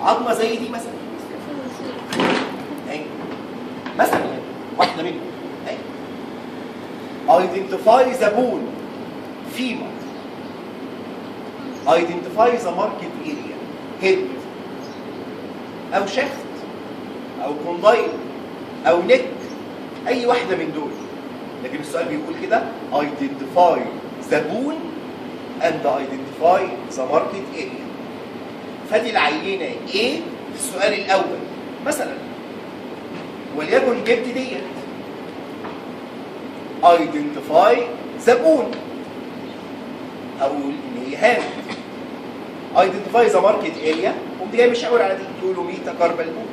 عظمه زي دي مثلا اهي مثلا واحده منهم اهي. identify the bone femur identify the market area head او شفت او كوندايل او نك اي واحده من دول. لكن السؤال بيقول كده identify the bone and identify the market area. فدي العينه ايه في السؤال الاول مثلا، وليكن جبت ديت identify the bone اقول ان هي هاند identify the market area قمت جاي مشاور على دي تقول له ميتا كاربال بون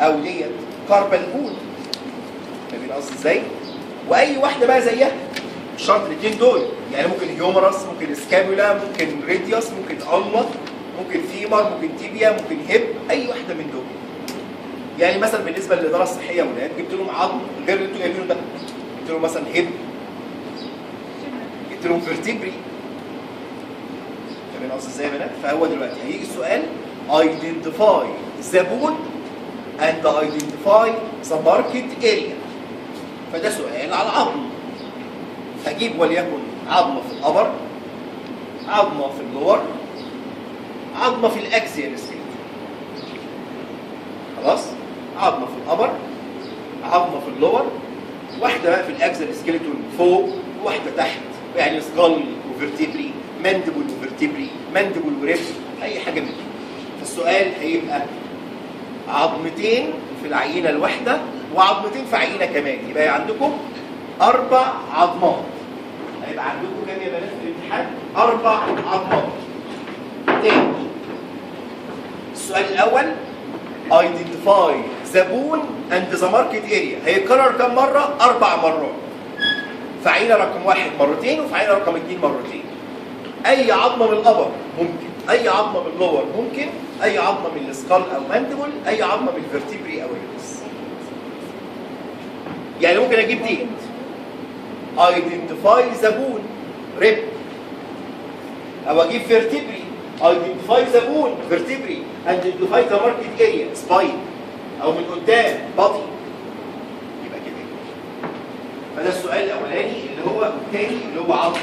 او ديت كاربال بون. فاهمين قصدي ازاي؟ واي واحده بقى زيها مش شرط الاثنين دول، يعني ممكن هيومرس ممكن سكابولا ممكن ريديوس ممكن الما ممكن فيمر ممكن تيبيا ممكن هيب اي واحده من دول. يعني مثلا بالنسبه للاداره الصحيه يا ولاد جبت لهم عظم غير اللي انتوا جايبينه ده، جبت لهم مثلا هيب جبت لهم فيرتيبري. فاهمين قصدي ازاي يا بنات؟ فهو دلوقتي هيجي السؤال identify the bone and identify the market area. فده سؤال على العظم. هجيب وليكن عظمه في الابر، عظمه في اللور، عظمه في الاكسيال سكيلتون. خلاص؟ عظمه في الابر، عظمه في اللور، واحده بقى في الاكسيال سكيلتون فوق، واحده تحت، يعني سكال وفيرتيبري، ماندبل وفيرتيبري، ماندبل وريب، اي حاجه من دي. فالسؤال هيبقى عظمتين في العينه الواحده وعظمتين في عينه كمان، يبقى عندكم 4 عظمات. هيبقى عندكم كام يا بنات في الامتحان؟ 4 عظمات. تاني السؤال الاول identify the bone and the market area هيتكرر كم مره؟ 4 مرات. في عينه رقم 1 مرتين وفي عينه رقم 2 مرتين. اي عظمه من الابر ممكن، اي عظمه من اللور ممكن، اي عظمه من السكال او ماندبل، اي عظمه من الفرتيبري او الريس. يعني ممكن اجيب دي identify the bone rib، او اجيب vertebrae identify the bone vertebrae and identify the market area spine، او من قدام body. يبقى كده. فده السؤال الاولاني اللي هو الثاني اللي هو عظم.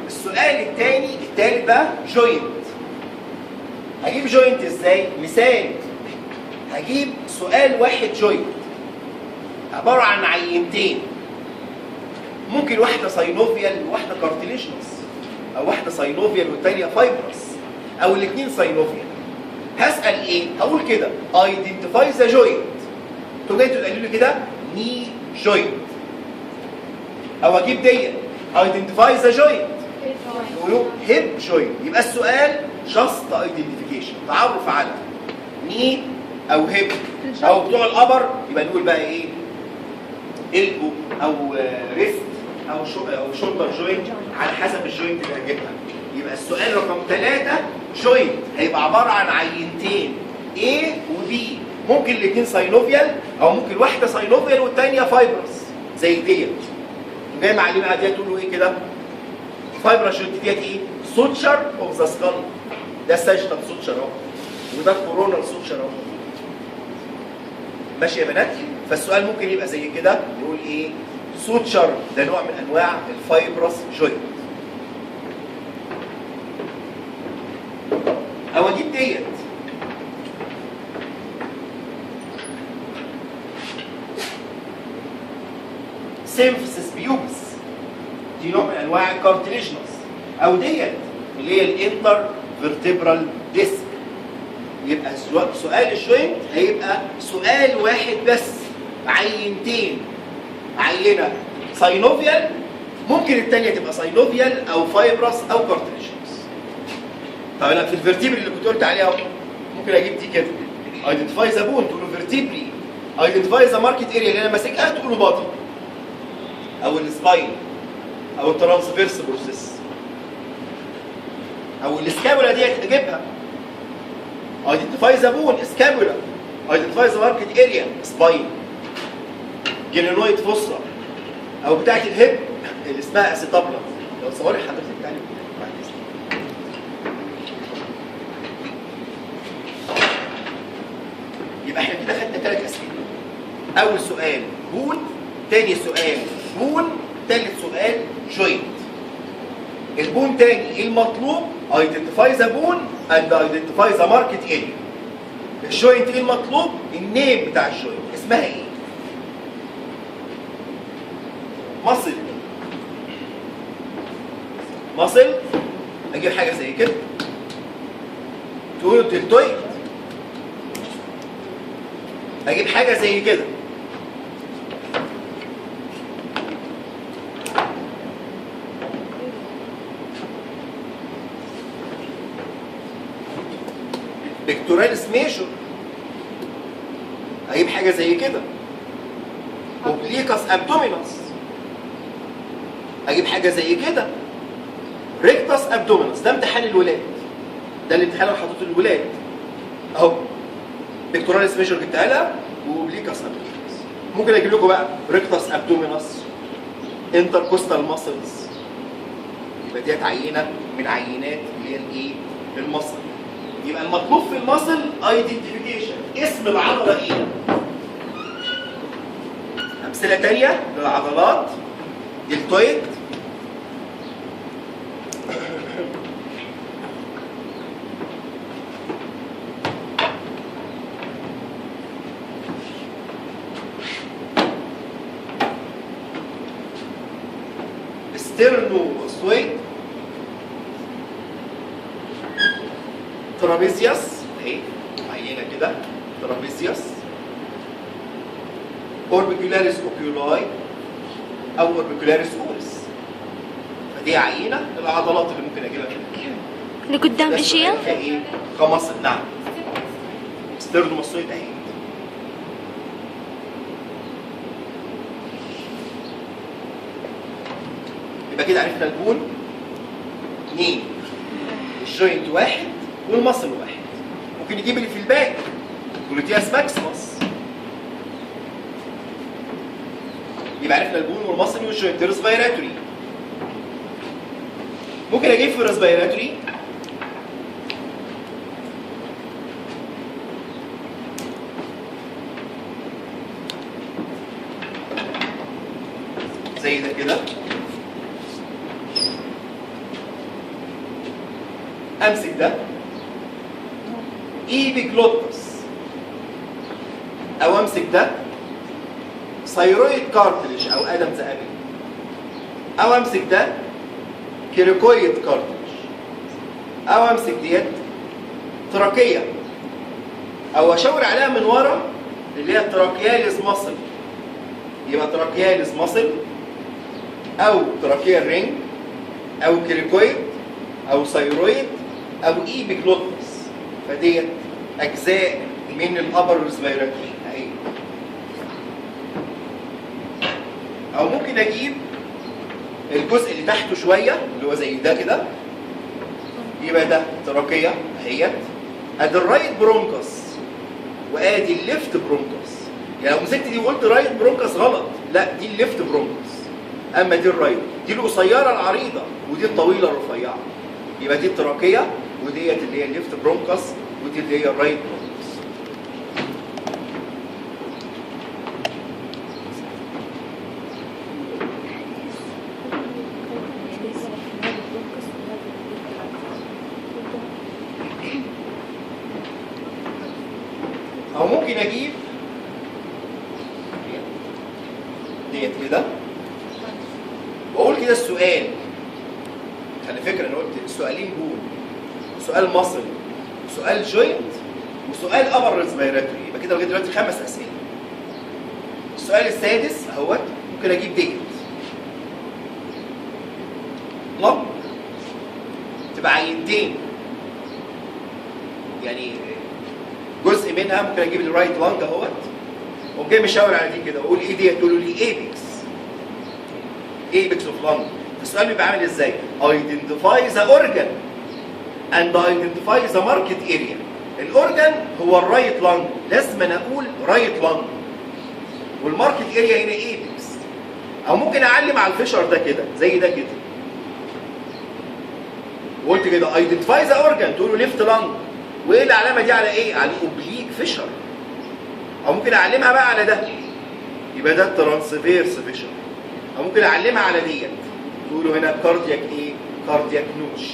السؤال الثاني الثالث بقى جوينت. هجيب جوينت ازاي؟ مثال، هجيب سؤال واحد جوينت عباره عن عينتين، ممكن واحده ساينوفيال وواحده كارتليجنس، او واحده ساينوفيال والثانيه فايبرس، او الاثنين ساينوفيال. هسال ايه؟ هقول كده ايدنتيفاي ذا جوينت. انتوا جايين تقولوا لي كده ني جوينت، او اجيب ديت ايدنتيفاي ذا جوينت تقولوا هيب جوينت. يبقى السؤال جاست ايدنتيفيكيشن، تعرف على ني او هيب، او بتوع الابر يبقى نقول بقى ايه؟ البو او ريست او شولدر جوينت على حسب الجوينت اللي هجيبها. يبقى السؤال رقم 3 جوينت هيبقى عباره عن عينتين A و B، ممكن الاثنين ساينوفيال او ممكن واحده ساينوفيال والثانيه فايبرس زي ديت. جاي معلمه ديت تقول له ايه كده؟ فايبرس جوينت ديت ايه؟ سوتشر اوف ذا سكال. ده ساجيتال سوتشر اهو، وده كورونال سوتشر اهو. ماشي يا بنات؟ فالسؤال ممكن يبقى زي كده، نقول ايه؟ سوتشر ده نوع من انواع الفايبرس جوينت. او اجيب ديت سيمفيسيس بيوبس، دي نوع من انواع الكارتليجنس. او ديت اللي هي الانتر فيرتبرال ديسك. يبقى سؤال الجوينت هيبقى سؤال واحد بس، عينتين، عينه ساينوفيال ممكن الثانيه تبقى ساينوفيال او فايبرس او كارتليجنس. طب انا في الفيرتيبري اللي كنت قلت عليها ممكن اجيب دي كده ايدنتيفاي ذا بون تقول له فيرتيبري، ايدنتيفاي ذا ماركت اريا اللي انا ماسكها تقول له بادي، او السباين، او الترانسفيرس بروسيس، او السكابولا ديت اجيبها ايدنتيفاي ذا بون سكابولا، ايدنتيفاي ذا ماركت اريا سباين، جينينويد فوسرا، او بتاعت الهيب اللي اسمها اسيتابلا. لو صوري حضرتك تعالي بعد اذنك. يبقى احنا كده خدنا 3 اسئله. اول سؤال بون، تاني سؤال بون، تالت سؤال جوينت. البون تاني ايه المطلوب؟ identify the bone and identify the market area. الجوينت ايه المطلوب؟ النيم بتاع الجوينت اسمها ايه؟ مصل. مصل اجيب حاجه زي كده تقولوا دلتويد. اجيب حاجه زي كده بيكتوراليس ميجور. اجيب حاجه زي كده اوبليكاس ابدومينس. اجيب حاجه زي كده ريكتاس ابدومينس. ده امتحان الولاد، ده الامتحان اللي حاطط الولاد اهو. بيكتوراليس ميجور جبتها لها واوبليكاس ابدومينس. ممكن اجيب لكم بقى ريكتاس ابدومينس، انتركوستال ماسلز. يبقى ديت عينه من عينات اللي هي الايه؟ المصل. يبقى المطلوب في المصل ايدنتيفيكيشن، اسم العضله ايه؟ امثله ثانيه للعضلات دلتويد، ستيرنوماسويد، ترابيزيوس اهي عينه كده ترابيزيوس، اوربيكولاريس اوكيولاي او اوربيكولاريس اورس. فدي عينه العضلات اللي ممكن اجيبها كده. اللي قدام ايش هي؟ ايه؟ كمصل. نعم ستيرنوماسويد اهي. يبقى كده عرفنا البون 2، الجوينت 1 والمصل 1. ممكن نجيب اللي في الباك جلوتياس ماكسيموس. يبقى عرفنا البون والمصل والجوينت. ريسبيراتوري ممكن اجيب في الريسبيراتوري زي ده كده، امسك ده ايبيجلوتس، او امسك ده ثايرويد كارتلج او ادمز ابل، او امسك ده كيريكويد كارتلج، او امسك ديت تراكيه، او اشاور عليها من ورا اللي هي تراكياليس ماسل. يبقى تراكياليس ماسل او تراكيال رينج او كيريكويد او ثايرويد او ايبيجلوتس. فديت اجزاء من الابر ريسبيراتوري اهي. او ممكن اجيب الجزء اللي تحته شويه اللي هو زي ده كده، يبقى ده تراكيه اهيت، ادي الرايت برونكس وادي الليفت برونكس. يعني لو مسكت دي وقلت رايت برونكس غلط، لا دي الليفت برونكس، اما دي الرايت. دي القصيره العريضه ودي الطويله الرفيعه. يبقى دي التراكيه وديت اللي هي الليفت برونكس ودي اللي هي الرايت برونكس. او ممكن اجيب ديت كده واقول كده السؤال. على فكره انا قلت سؤالين بول، سؤال مصل، سؤال جوينت، وسؤال ابر ريسبيراتوري. يبقى كده لغايه دلوقتي 5 اسئله. السؤال السادس اهوت ممكن اجيب ديت لب تبقى عينتين، يعني جزء منها ممكن اجيب الرايت لانج اهوت واقوم جاي مشاور على دي كده واقول ايه ديت؟ تقولوا لي ايبكس، ايبكس اوف لانج. السؤال بيبقى عامل ازاي؟ identify the organ and identify the market area. الاورجن هو الرايت لانج، لازم انا اقول رايت لانج، والماركت اريا هنا ايبكس. او ممكن اعلم على الفيشر ده كده زي ده كده وقلت كده identify the organ، تقول له ليفت لانج. وايه العلامه دي على ايه؟ على الاوبليك فيشر. او ممكن اعلمها بقى على ده، يبقى ده ترانسفيرس فيشر. او ممكن اعلمها على ديت، تقولوا هنا كاردياك ايه؟ كاردياك نوش.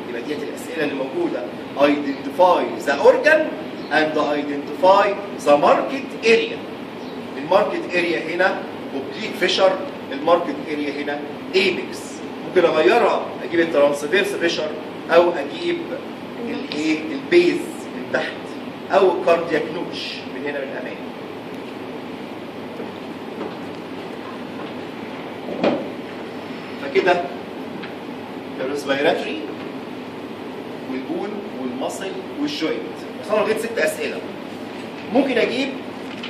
يبقى ديت الاسئله اللي موجوده. identify the organ and identify the market area. الماركت اريا هنا اوبليك فيشر، الماركت اريا هنا ايبكس. ممكن اغيرها، اجيب الترانسفيرس فيشر او اجيب الايه؟ البيز من تحت، او الكاردياك نوش من هنا من الامام. فكده الريسبيراتوري والبون والمصل والجوينت. وصلنا لغايه 6 اسئله. ممكن اجيب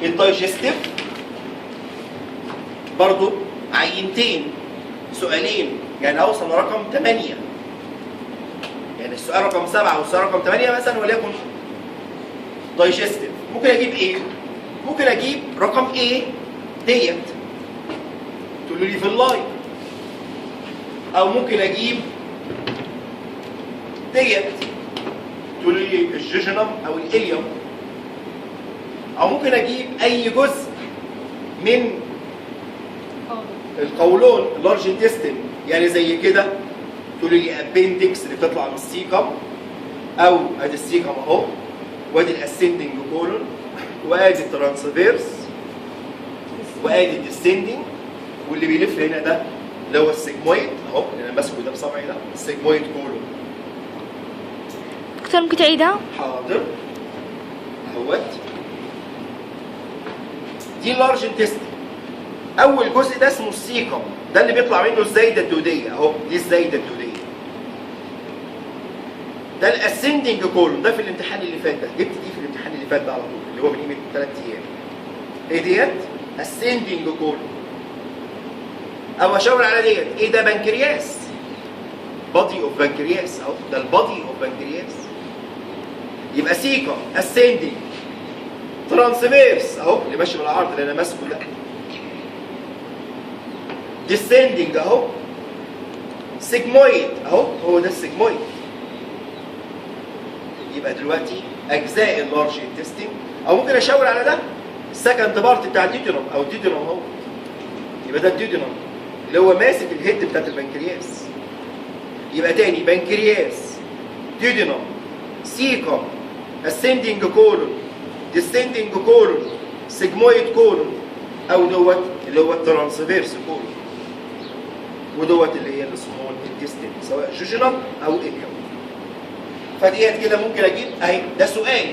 الدايجستيف برضو عينتين، سؤالين، يعني اوصل لرقم 8. يعني السؤال رقم 7 والسؤال رقم 8 مثلا وليكن دايجستيف. ممكن اجيب ايه؟ ممكن اجيب رقم ايه ديت تقولوا لي في اللاين، او ممكن اجيب ديت تقولوا لي الجيجنم او الاليوم، او ممكن اجيب اي جزء من القولون اللارج انتستين، يعني زي كده تقولوا لي ابندكس اللي بتطلع من السيكم، او ادي السيكم اهو، وادي الاسندنج كولون، وادي الترانسفيرس، وادي الديسندنج، واللي بيلف هنا ده اللي هو السيجمويد اهو اللي انا ماسكه ده بصبعي ده، السيجمويد كولون. دكتور ممكن تعيدها؟ حاضر اهوت. دي اللارج انتستين، اول جزء ده اسمه السيكم، ده اللي بيطلع منه الزايده الدوديه اهو، دي الزايده الدوديه. ده الاسندنج كولون، ده في الامتحان اللي فات ده، جبت دي في الامتحان اللي فات ده على طول، اللي هو من قيمه 3 ايام. ايه ديت؟ اسندنج كولون. او اشاور على ديت، ايه ده؟ بنكرياس، بادي اوف بنكرياس اهو، ده البادي اوف بنكرياس. يبقى سيكم، اسندنج، ترانسفيرس اهو اللي ماشي بالعرض اللي انا ماسكه ده، ديسندنج اهو، سيجمويد اهو، هو ده السيجمويد. يبقى دلوقتي اجزاء اللارج انتستين. او ممكن اشاور على ده السكند بارت بتاع الديودينوم، او الديودينوم اهو، يبقى ده الديودينوم اللي هو ماسك الهيد بتاعت البنكرياس. يبقى تاني بنكرياس، ديودينوم، سيكم، اسندنج كولون، ديسندنج كولون، سيجمويد كولون، او دوت اللي هو الترانسفيرس كولون، ودوت اللي هي السمول انتستين سواء جوجينم او اليوم. فديت كده ممكن اجيب اهي، ده سؤال،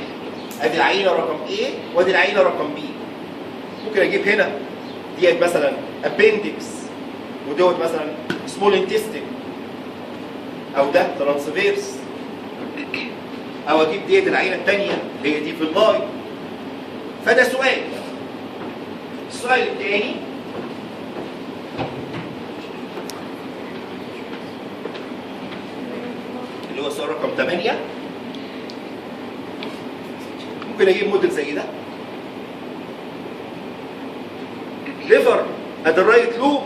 ادي العينه رقم A وادي العينه رقم B. ممكن اجيب هنا ديت مثلا ابندكس، ودوت مثلا سمول انتستين، او ده ترانسفيرس، او اجيب ديت العينه الثانيه اللي هي دي في اللاين. فده سؤال. السؤال الثاني اللي هو السؤال رقم 8، ممكن اجيب موديل زي ده. ليفر، ادي الرايت لوب،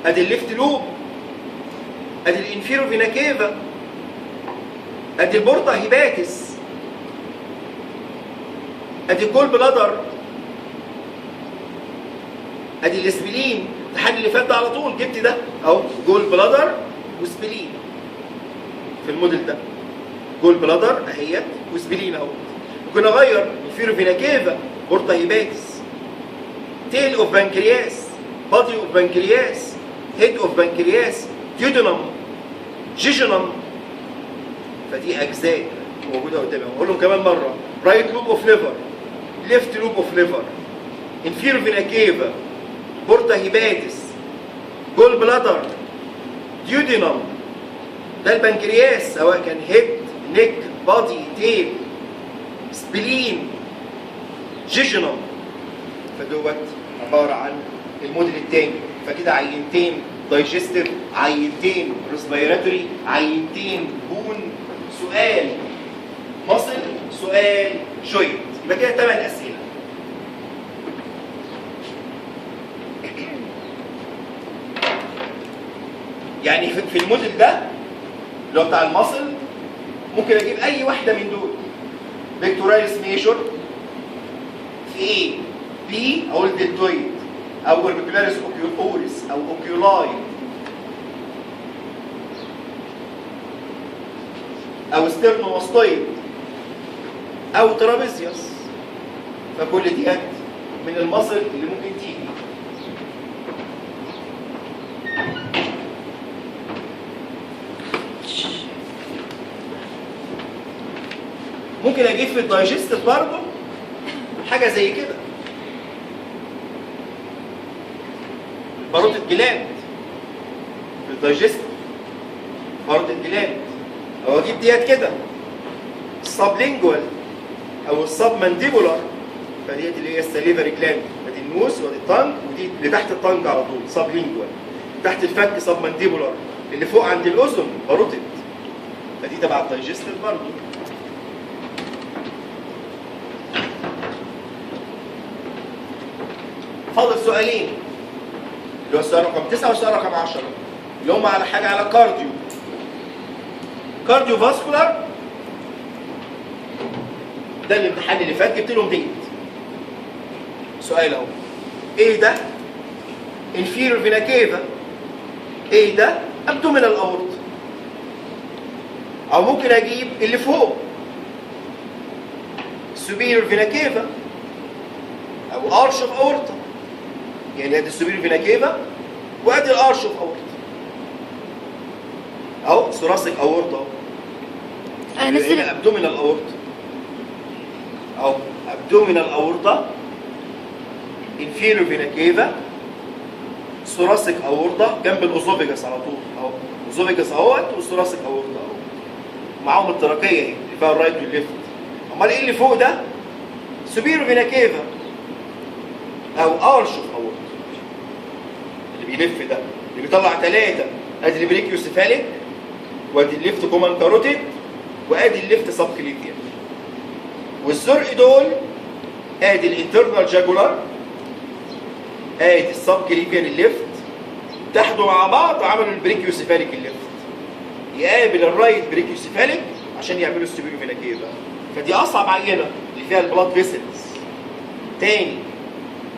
ادي الليفت لوب، ادي الانفيرو فينا كيفا، ادي البورتا هيباتس، ادي الجول بلادر، ادي الاسبلين. الحاجه اللي فات ده على طول جبت ده اهو، جول بلادر وسبلين في الموديل ده، جول بلادر اهيت وسبلين اهو. ممكن اغير انفيرو فينا كيفا، بورتا هيباتس، تيل اوف بنكرياس، بادي اوف بنكرياس، هيد اوف بنكرياس، ديودينم، جيجينم. فدي اجزاء موجوده قدامي. اقول لهم كمان مره، رايت لوب اوف ليفر، ليفت لوب اوف ليفر، انفيرو فينا كيفا، بورتا هيباتس، جول بلادر، ديودينم. ده البنكرياس سواء كان هيد، نيك، بادي، تيل، سبلين، جيجينم. فدوت عباره عن الموديل الثاني. فكده عينتين دايجستيف، عينتين ريسبيراتوري، عينتين بون، سؤال مصل، سؤال جوينت. يبقى كده 8 اسئله. يعني في الموديل ده اللي هو بتاع المصل ممكن اجيب اي واحده من دول، بيكتوراليس ميجور، في ايه؟ بي اقول دلتويد او اوربيكولاريس اوريس او اوكيولاي او ستيرنوماستويد او ترابيزيوس. فكل ديت من المصل اللي ممكن تيجي. ممكن اجيب في الدايجستيف برضه حاجه زي كده، باروتة جلاند في الدايجستيف، باروتة جلاند، او اجيب ديت كده السبلينجوال او السب مانديبولار، فديت اللي هي السليفري جلاند، ادي النوز وادي الطنج، ودي اللي تحت الطنج على طول سبلينجوال، تحت الفك سب مانديبولار، اللي فوق عند الاذن باروتة، فدي تبع الدايجستيف برضه. فاضل سؤالين، اللي هو السؤال رقم 9 والسؤال رقم 10 اللي هم على حاجه على كارديو فاسكولار. ده الامتحان اللي فات جبت لهم ديت سؤال اهو. ايه ده؟ انفيرور فينا كيفا. ايه ده؟ ابدومينال اورت. او ممكن اجيب اللي فوق سوبيرور فينا كيفا او ارش اوف اورتا، يعني ادي السوبيرور فينا كيفا وادي الارش اوف اورتا اهو، ثوراسيك اورتا اهو، هنا ابدومينال اورتا اهو، ابدومينال اورتا، انفيرور فينا كيفا، ثوراسيك اورتا جنب الاوزوفيجاس على طول اهو، الاوزوفيجاس اهوت والثوراسيك اورتا اهو، ومعاهم التراكيه اهي اللي فيها الرايت والليفت. امال ايه اللي فوق ده؟ سوبيرور فينا كيفا او ارش اوف اورتا اللي بيلف ده، اللي بيطلع 3، ادي البريكيوسيفاليك وادي الليفت كومان كاروتيد وادي الليفت سب كليفيان، والزرق دول ادي الانترنال جاجولار، ادي السب كليفيان الليفت، اتحدوا مع بعض وعملوا البريكيوسيفاليك الليفت، يقابل الرايت بريكيوسيفاليك عشان يعملوا السوبيرو فينا كيفا. فدي اصعب عينه اللي فيها البلاد فيسلز. تاني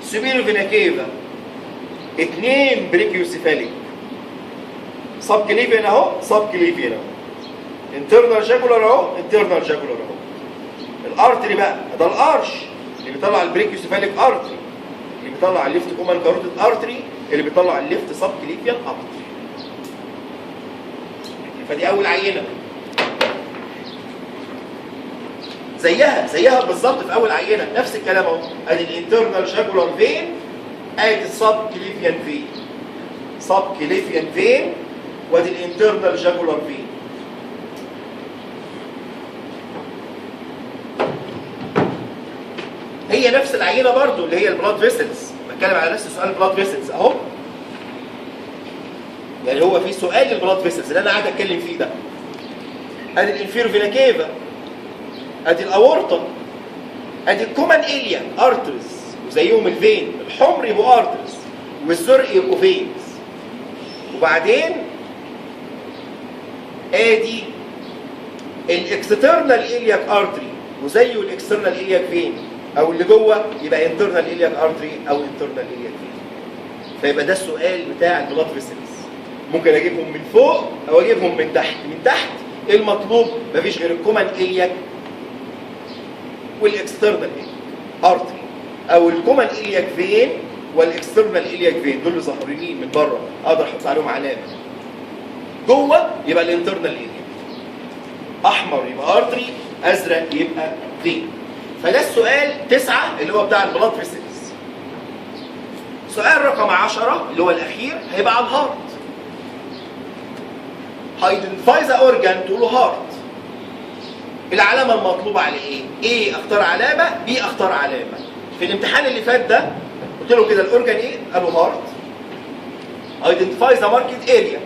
سوبيرو فينا كيفا 2 بريكيوسيفاليك، سب كليفيان اهو، سب كليفيان اهو، انترنال جاجولار اهو، انترنال جاجولار اهو. الارتري بقى ده الارش اللي بيطلع البريكيوسيفاليك ارتري، اللي بيطلع الليفت كومان كاروتيد ارتري، اللي بيطلع الليفت سب كليفيان ارتري. فدي اول عينه زيها بالظبط في اول عينه، نفس الكلام اهو، ادي الانترنال جاجولار فين، ادي السب كليفيان فين، سب كليفيان فين، وادي الانترنال جاجولار فين. هي نفس العينه برضو اللي هي البلاد فيسلز، بتكلم على نفس سؤال البلاد فيسلز اهو، يعني هو في سؤال البلاد فيسلز اللي انا قاعد اتكلم فيه ده، ادي الانفيرو فينا كيفا، ادي الاورطه، ادي الكومان اليا ارترز وزيهم الفين، الحمر يبقوا ارترز والزرق يبقوا فينز، وبعدين ادي الاكسترنال الياك ارتري وزيه الاكسترنال الياك فين، او اللي جوه يبقى انترنال الياك ارتري او انترنال الياك فين. فيبقى ده السؤال بتاع البلاد فيسلز، ممكن اجيبهم من فوق او اجيبهم من تحت. من تحت ايه المطلوب؟ مفيش غير الكومان الياك والاكسترنال ارتري، او الكومان الياك فين والاكسترنال الياك فين، دول اللي ظاهرين من بره اقدر احط عليهم علامه. جوه يبقى الانترنال الياك، احمر يبقى ارتري، ازرق يبقى فين. فده السؤال 9 اللي هو بتاع البلاد فيسلز. سؤال رقم 10 اللي هو الاخير هيبقى على الهارت. هايدنتيفاي ذا اورجان تقول له هارت. العلامه المطلوبه على ايه؟ ايه اختار علامه، بي اختار علامه. في الامتحان اللي فات ده قلت له كده الاورجان ايه؟ قالوا هارت. ايدنتيفاي ذا ماركت اريا.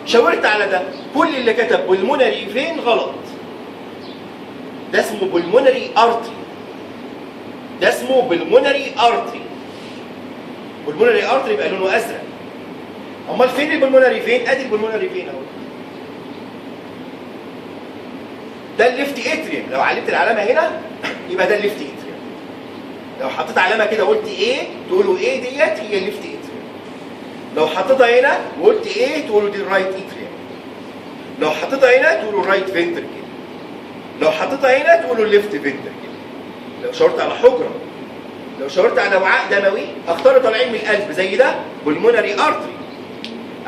شاورت على ده، كل اللي كتب بولمونري فين غلط. ده اسمه بولمونري ارتري. ده اسمه بولمونري ارتري. بولمونري ارتري يبقى لونه ازرق. امال فين البولمونري فين؟ ادي البولمونري فين اهو. ده الليفت اتريوم، لو علمت العلامه هنا يبقى ده الليفت اتريوم. لو حطيت علامه كده وقلت ايه تقولوا ايه ديت هي الليفت اتريوم. لو حطيتها هنا وقلت ايه تقولوا دي الرايت اتريوم. لو حطيتها هنا تقولوا الرايت فنتركل. لو حطيتها هنا تقولوا الليفت فنتركل. لو شاورت على حجره، لو شاورت على وعاء دموي اختار طالعين من القلب زي ده pulmonary artery،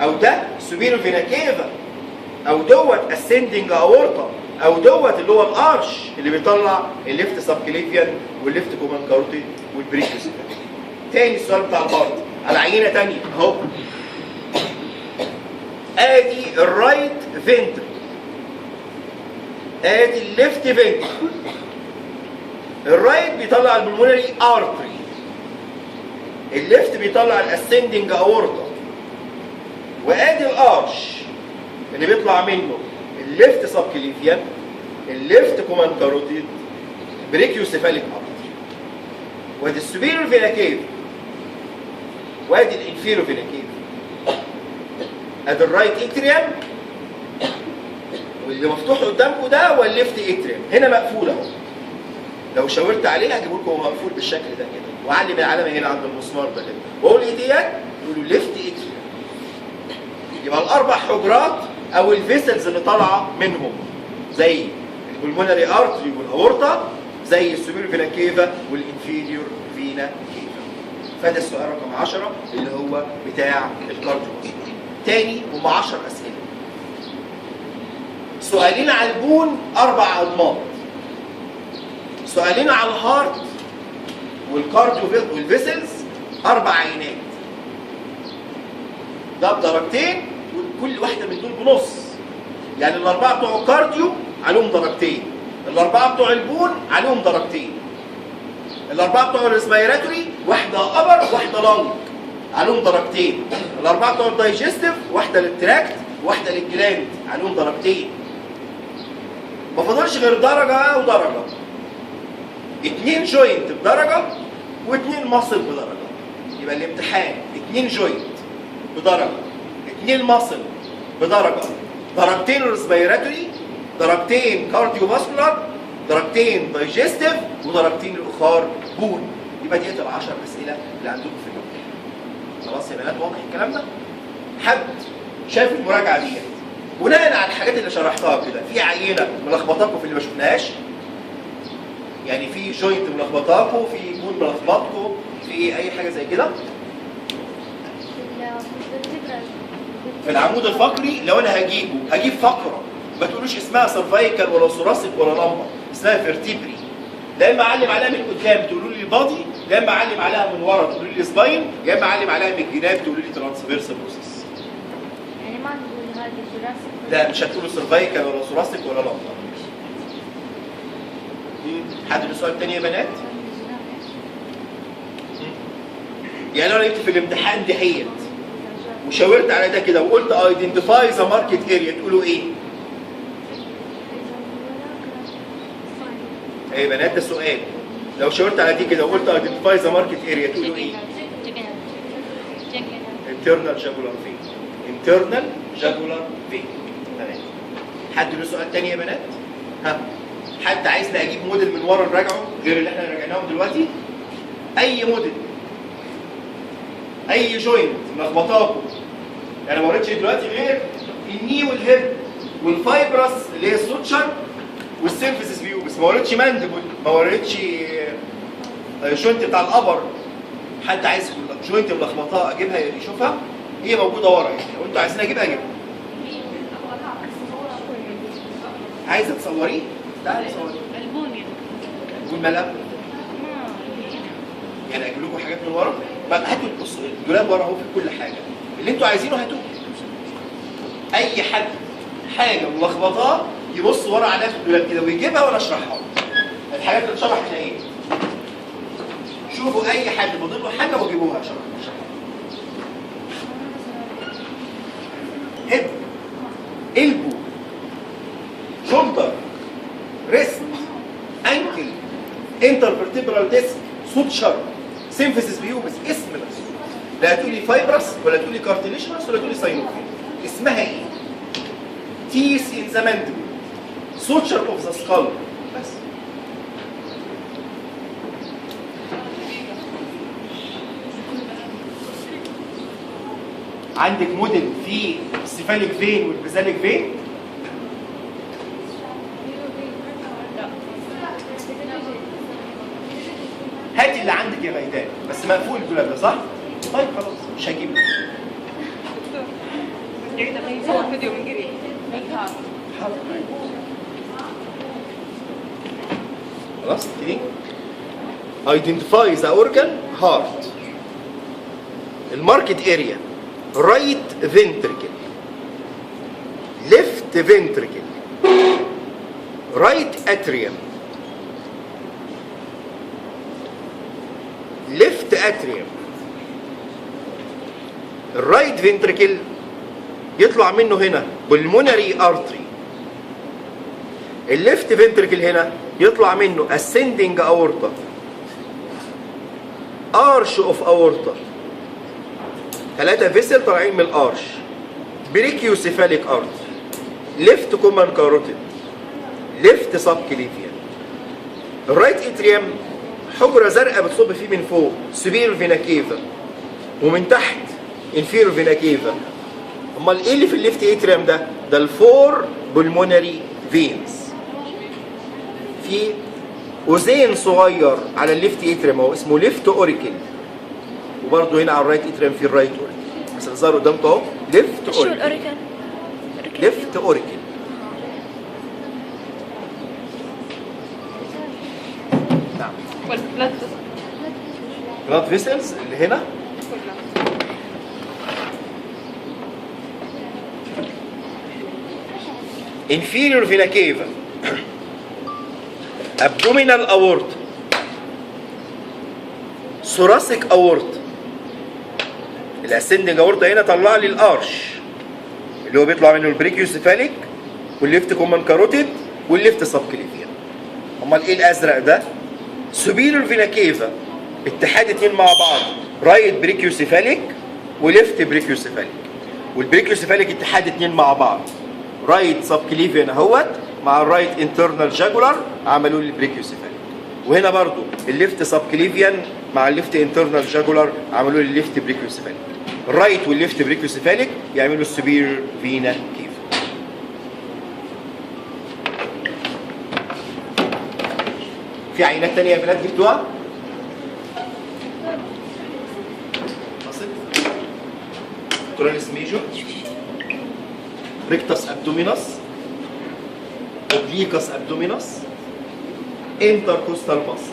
او ده superior vena cava، او دوت ascending aorta، او دوت اللي هو الارش اللي بيطلع الليفت سبكليفيان والليفت كومان كاروتيد والبريكوس. تاني السؤال بتاع الهارت على عينه تانيه اهو. ادي الرايت فنتر، ادي الليفت فنتر. الرايت بيطلع البلمونري ارتري، الليفت بيطلع الاسندنج اورتا، وادي الارش اللي بيطلع منه الليفت سبكليفيان، الليفت كومان كاروتيد، بريكيوسيفاليك ارتري، وادي السوبيريور فينا كيف، وادي الانفيريور فينا كيف. ادي الرايت اتريوم واللي مفتوح قدامكم ده هو الليفت اتريوم، هنا مقفول اهو. لو شاورت عليه هجيب لكم هو مقفول بالشكل ده كده، واعلم العلامه هنا عند المسمار ده كده، واقول ايه ديت؟ تقولوا ليفت اتريوم. يبقى الاربع حجرات او الفيسلز اللي طالعه منهم زي البلمونري ارتري والاورتا، زي السوبيريور فينا كيفا والانفيريور فينا كيفا. فده السؤال رقم 10 اللي هو بتاع الكارديو. تاني هم 10 اسئله. سؤالين على البون 4 انماط. سؤالين على الهارت والكارديو والفيسلز 4 عينات. ده بدرجتين وكل واحده من دول بنص. يعني الاربعه بتوع الكارديو عليهم درجتين، الاربعه بتوع البون عليهم درجتين، الاربعه بتوع الريسبيراتوري واحده ابر واحده لونج عليهم درجتين، الاربعه بتوع الدايجستيف واحده للتراكت واحده للجلاند عليهم درجتين. ما فاضلش غير درجه ودرجه. 2 جوينت بدرجه و2 ماسل بدرجه. يبقى الامتحان 2 جوينت بدرجه، 2 ماسل بدرجه، درجتين ريسبيراتوري، درجتين كارديو فاسكولار، درجتين دايجستيف، ودرجتين الاخر بون. يبقى ديت ال 10 اسئله اللي عندكم في الامتحان. خلاص يا بنات واضح الكلام ده؟ حد شاف المراجعه ديت بناء على الحاجات اللي شرحتها كده في عينه ملخبطاكم في اللي ما شفناهاش؟ يعني في جوينت ملخبطاكم، في بون ملخبطاكم، في اي حاجه زي كده؟ في العمود الفقري لو انا هجيب فقره ما تقولوش اسمها سيرفايكال ولا ثوراسيك ولا لمبر، اسمها فيرتيبري. لا اما اعلم عليها من قدام تقولوا لي بادي، يا اما اعلم عليها من ورا تقولوا لي سباين، يا اما اعلم عليها من الجناب تقولوا لي ترانسفيرس بروسيس. يعني ما نقول هذه ثوراسيك؟ لا مش هتقولوا سيرفايكال ولا ثوراسيك ولا لمبر. حد له سؤال تاني يا بنات؟ يعني لو انا جبت في الامتحان دحيت وشاورت على ده كده وقلت ايدنتيفاي ذا ماركت اريا تقولوا ايه؟ ايه يا بنات ده سؤال. لو شاورت على دي كده وقلت ايدنتيفاي ذا ماركت اريا تقولوا ايه؟ انترنال جاجولار فين. انترنال جاجولار فين. تمام. حد له سؤال تاني يا بنات؟ ها؟ حد عايزني اجيب موديل من ورا نراجعه غير اللي احنا راجعناهم دلوقتي؟ اي موديل، اي جوينت ملخبطاكم. انا ما وريتش دلوقتي غير الني والهيب والفايبرس اللي هي السوتشر والسيمفيسيس فيو، بس ما وريتش ماندبل، ما وريتش جوينت بتاع الابر. حد عايز جوينت ملخبطاه اجيبها يشوفها؟ هي موجوده ورا يعني، لو انتوا عايزين اجيبها اجيبها. عايزه تصوريه؟ تعالي صوري. البوني. البون مالها؟ يعني اجيب لكم حاجات من ورا؟ هاتوا بصوا الدولاب ورا اهو في كل حاجه، اللي انتوا عايزينه هاتوه. اي حد حاجه ملخبطاه يبص ورا عليها في الدولاب كده ويجيبها وانا اشرحها. الحاجات اللي اتشرحت ايه؟ شوفوا اي حد فاضل له حاجه وجيبوها اشرحها. هيد، البو، شولدر، ريست، انكل، انترفيرتبرال ديسك، سوتشر، سيمفيسيس بيوبس، اسم بس. لا تقولي فايبرس ولا تقولي كارتيليشنس ولا تقولي ساينوفيل. اسمها ايه؟ تيس ان ذا ماندبل، سوتشر اوف ذا سكال بس. عندك موديل فيه السيفاليك فين والبيزاليك فين؟ هاتي اللي عندك يا غيدان، بس مقفول الدولاب ده صح؟ طيب خلاص مش هجيبه. يصور فيديو من قريب. خلاص تاني. Identify the organ heart. الماركت اريا right ventricle left ventricle right atrium left atrium. الرايت فنتريكل يطلع منه هنا pulmonary artery. الليفت فنتريكل هنا يطلع منه ascending aorta arch of aorta. 3 فيسل طالعين من الارش. بريكيوسيفاليك ارتري ليفت كومن كاروتيد ليفت سب كليفيان. الرايت اتريوم حجره زرقاء بتصب فيه من فوق سوبير فينا كيفا ومن تحت انفيرو فينا كيفا. امال ايه اللي في الليفت اتريوم ده؟ ده الفور بولمونري فينز. في اوزين صغير على الليفت اتريوم هو اسمه ليفت اوريكل، وبرضه هنا على الرايت اتريوم في الرايت اوريكل. بس الظاهر قدامكم اهو ليفت شو اوريكل. الأوريكل؟ ليفت اوريكل. نعم. والبلد بلاد فيسلز اللي هنا كلها. inferior vena cava abdominal aorta thoracic aorta. الاسندنج اورتا هنا طلع لي الارش اللي هو بيطلع منه البريكيوسيفاليك والليفت كومن كاروتيد والليفت سب كليفيان. امال ايه الازرق ده؟ سوبيريور فينا كيفا اتحاد اتنين مع بعض رايت بريكيوسيفاليك وليفت بريكيوسيفاليك، والبريكيوسيفاليك اتحاد اتنين مع بعض رايت سب كليفيان اهوت مع الرايت انترنال جاجولار عملوا لي البريكيوسيفاليك. وهنا برضو الليفت سب كليفيان مع الليفت انترنال جاجولار عملوا لي الليفت بريكيوسيفاليك. الرايت والليفت بريكيوسيفاليك يعملوا السوبيريور فينا كيفا. في عينات تانية يا بنات جبتوها؟ توراليس ميجور ريكتاس ابدومينس اوبليكاس ابدومينس انتركوستال ماسل.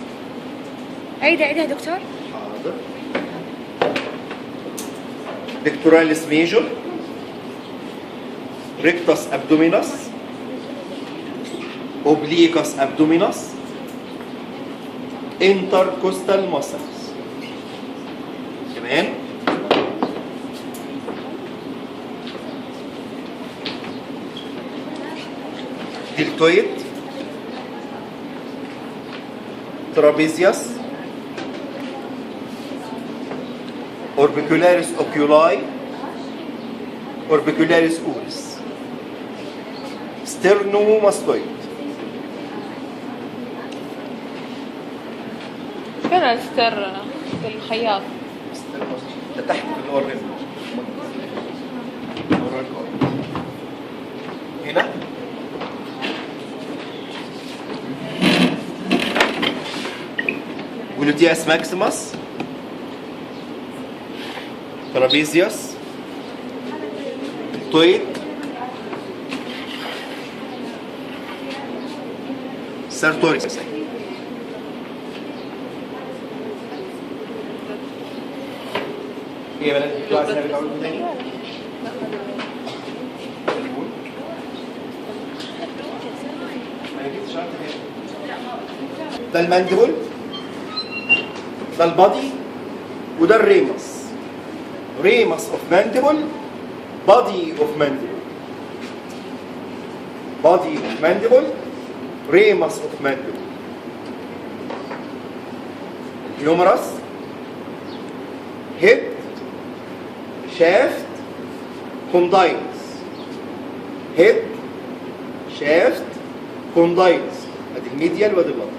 عيدها يا دكتور. حاضر. بيكتوراليس ميجور ريكتاس ابدومينس اوبليكاس ابدومينس انتركوستال ماسلز. كمان دلتويد ترابيزيوس اوربيكولاريس اوكيولاي اوربيكولاريس اوريس ستيرنوماستويد. فين الستر الخياط؟ ده تحت في اللي هو الرمل. هنا جلوتياس ماكسيموس ترابيزيوس تويد سارتوريس. ايه يا بنات انتوا عايزين نرجع لكم تاني؟ ده المانديبل ده البادي وده الريمس. ريمس اوف مانديبل بادي اوف مانديبل. بادي اوف مانديبل ريمس اوف مانديبل. الهيومرس هيد شافت كوندايلز. هيد شافت كوندايلز. ادي الميديال وادي اللاترال.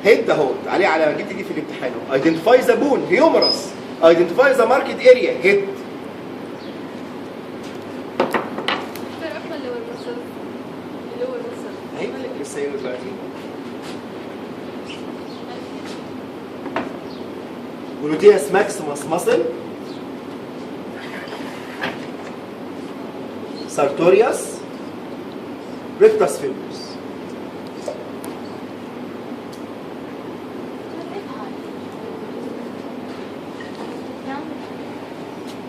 هيد اهو عليه علامه جبت دي في الامتحان. ايدنتيفاي ذا بون هيومرس. ايدنتيفاي ذا ماركت اريا هيد. هيبقى لك لسه قايله دلوقتي. جلوتياس ماكسيموس ماسل، سارتوريوس، ريكتاس فيبروس.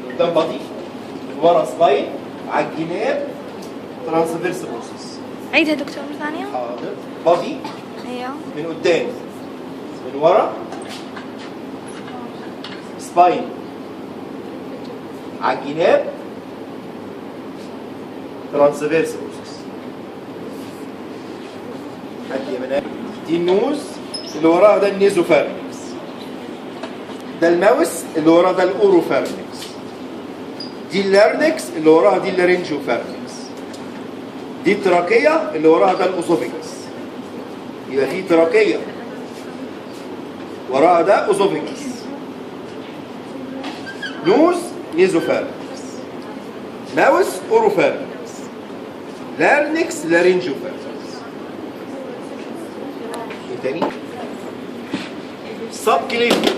قدام بادي، من ورا سباين، على الجناب ترانسفيرس بروسيس. عيدها دكتور مرة ثانية. حاضر. بادي ايوه. من قدام، من ورا سباين، على الجناب ترانسفيرس بروسيس. حد يمنع. دي النوز اللي وراها ده النيزوفارنكس، ده الماوس اللي وراها ده الاوروفارنكس، دي اللارنكس اللي وراها دي اللارنجوفارنكس، دي التراكية اللي وراها ده الأوزوفيجاس. يبقى في تراكية وراها ده أوزوفيجاس، نوز نيزوفارنكس، ماوس أوروفارنكس، لارنكس لارنجوفارنكس. ايه تاني؟ سب كليفيا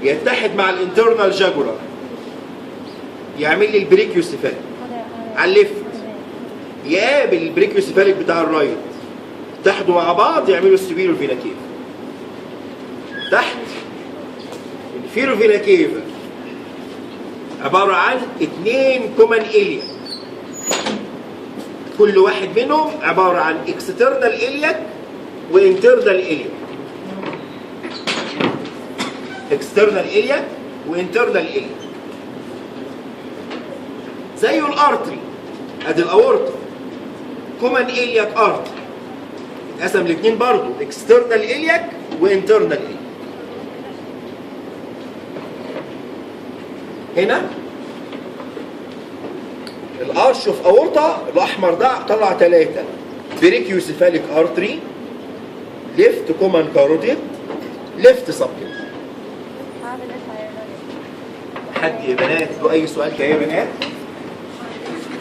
يتحد مع الانترنال جاجولار يعمل لي البريكيوسيفاليك على الليفت، يقابل البريكيوسيفاليك بتاع الرايت، يتحدوا مع بعض يعملوا السبيرو فينا كيفا. تحت الفيرو فينا كيفا عبارة عن 2 كومن إلياك، كل واحد منهم عبارة عن اكسترنال إلياك وانترنال إلياك. اكسترنال إلياك وانترنال إلياك زيه الارتري. ادي الاورطه كومن إلياك ارتري، اتقسم الاثنين برضه اكسترنال إلياك وانترنال إلياك. هنا الارش اوف اورطه الاحمر ده طلع 3 بريكيوسيفاليك ارتري، ليفت كومن كاروتيد، ليفت سبكليفيك. حد يا بنات له اي سؤال كده يا بنات؟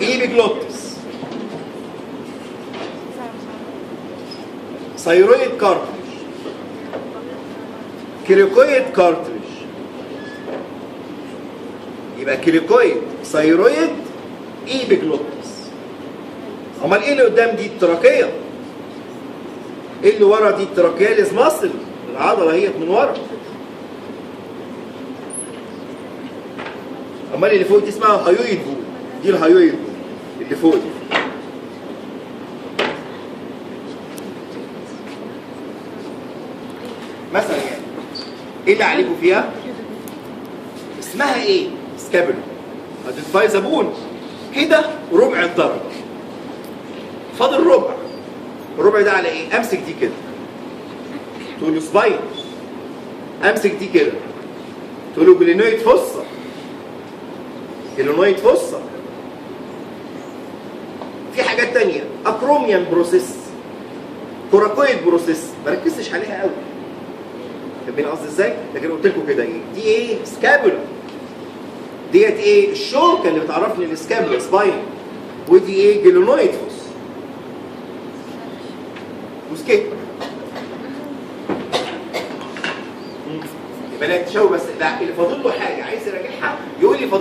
ايبيجلوتس، ثايرويد كارتريج، كريكويد كارتريج. يبقى كريكويد، ثايرويد، ايبيجلوتس. امال ايه اللي قدام دي؟ التراكيه. ايه اللي ورا دي؟ التراكياليز ماسل، العضله هي من ورا. امال اللي فوق دي اسمها هايويد بول، دي الهايويد بول اللي فوق دي. مثلا يعني ايه اللي عليكم فيها؟ اسمها ايه؟ سكابولا. هتدفاي زبون كده ربع الدرجه، فاضل ربع. الربع ده على ايه؟ امسك دي كده تقول له سباين، امسك دي كده تقول له جلينويد فوسا، جلينويد فوسا. في حاجات تانية، اكروميان بروسيس، كوراكويد بروسيس، ما ركزتش عليها قوي. فاهمين قصدي ازاي؟ لكن قلت لكم كده ايه؟ دي ايه؟ سكابولا. ديت ايه؟ الشوكه اللي بتعرفني السكابولا سباين. ودي ايه؟ جلينويد فوسا. وسكيت. يبقى لا تشاور بس، لا اللي فاضل له حاجه عايز يراجعها يقول لي فاضل